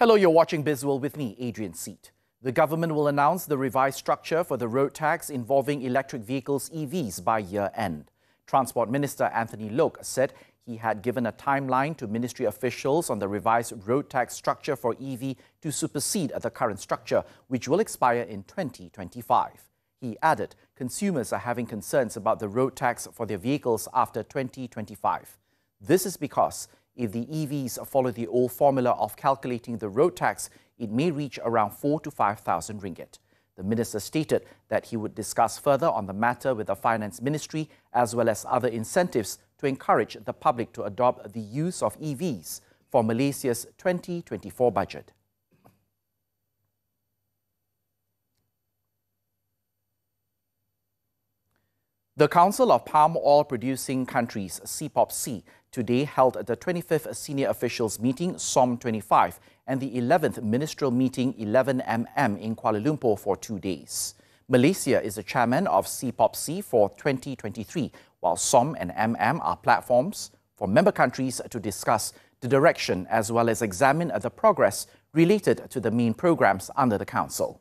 Hello, you're watching Bizworld with me, Adrian Seet. The government will announce the revised structure for the road tax involving electric vehicles EVs by year end. Transport Minister Anthony Loke said he had given a timeline to ministry officials on the revised road tax structure for EV to supersede the current structure, which will expire in 2025. He added consumers are having concerns about the road tax for their vehicles after 2025. This is because if the EVs follow the old formula of calculating the road tax, it may reach around 4,000 to 5,000 ringgit. The minister stated that he would discuss further on the matter with the Finance Ministry as well as other incentives to encourage the public to adopt the use of EVs for Malaysia's 2024 budget. The Council of Palm Oil Producing Countries, CPOPC, today held the 25th Senior Officials Meeting, SOM 25, and the 11th Ministerial Meeting, 11mm, in Kuala Lumpur for 2 days. Malaysia is the chairman of CPOPC for 2023, while SOM and MM are platforms for member countries to discuss the direction as well as examine the progress related to the main programs under the Council.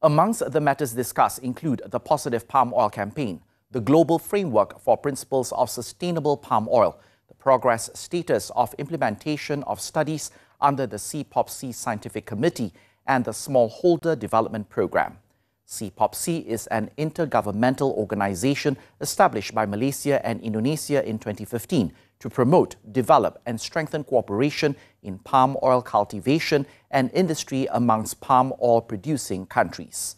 Amongst the matters discussed include the Positive Palm Oil Campaign, the Global Framework for Principles of Sustainable Palm Oil, the progress status of implementation of studies under the CPOPC Scientific Committee, and the Smallholder Development Program. CPOPC is an intergovernmental organization established by Malaysia and Indonesia in 2015 to promote, develop and strengthen cooperation in palm oil cultivation and industry amongst palm oil producing countries.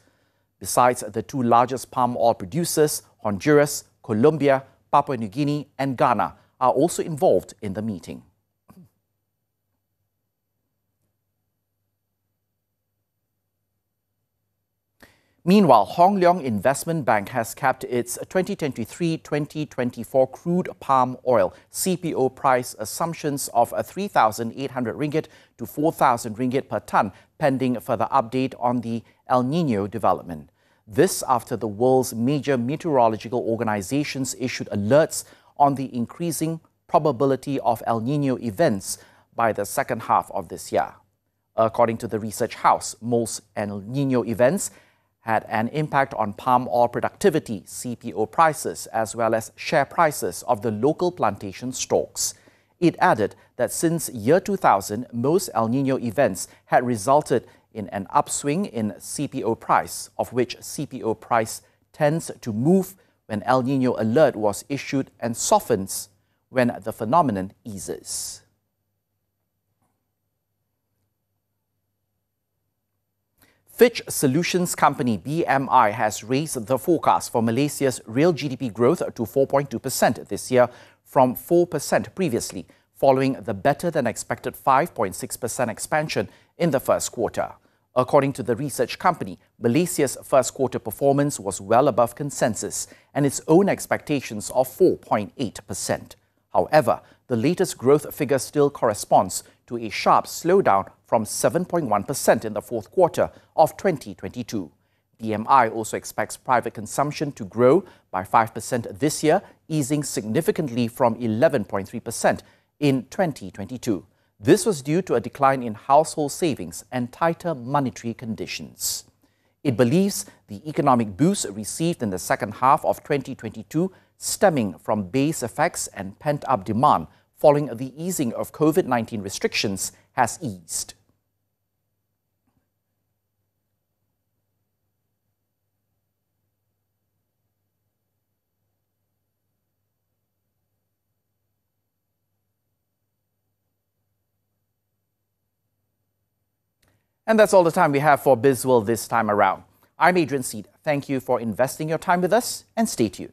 Besides the two largest palm oil producers, Honduras, Colombia, Papua New Guinea and Ghana are also involved in the meeting. Meanwhile, Hong Leong Investment Bank has capped its 2023-2024 crude palm oil CPO price assumptions of 3,800 ringgit to 4,000 ringgit per tonne, pending further update on the El Niño development. This after the world's major meteorological organizations issued alerts on the increasing probability of El Niño events by the second half of this year. According to the research house, most El Niño events had an impact on palm oil productivity, CPO prices, as well as share prices of the local plantation stocks. It added that since year 2000, most El Niño events had resulted in an upswing in CPO price, of which CPO price tends to move when El Niño alert was issued and softens when the phenomenon eases. Fitch Solutions company BMI has raised the forecast for Malaysia's real GDP growth to 4.2% this year from 4% previously, following the better-than-expected 5.6% expansion in the first quarter. According to the research company, Malaysia's first quarter performance was well above consensus and its own expectations of 4.8%. However, the latest growth figure still corresponds to a sharp slowdown from 7.1% in the fourth quarter of 2022. BMI also expects private consumption to grow by 5% this year, easing significantly from 11.3% in 2022. This was due to a decline in household savings and tighter monetary conditions. It believes the economic boost received in the second half of 2022 stemming from base effects and pent-up demand following the easing of COVID-19 restrictions has eased. And that's all the time we have for Bizworld this time around. I'm Adrian Seet. Thank you for investing your time with us and stay tuned.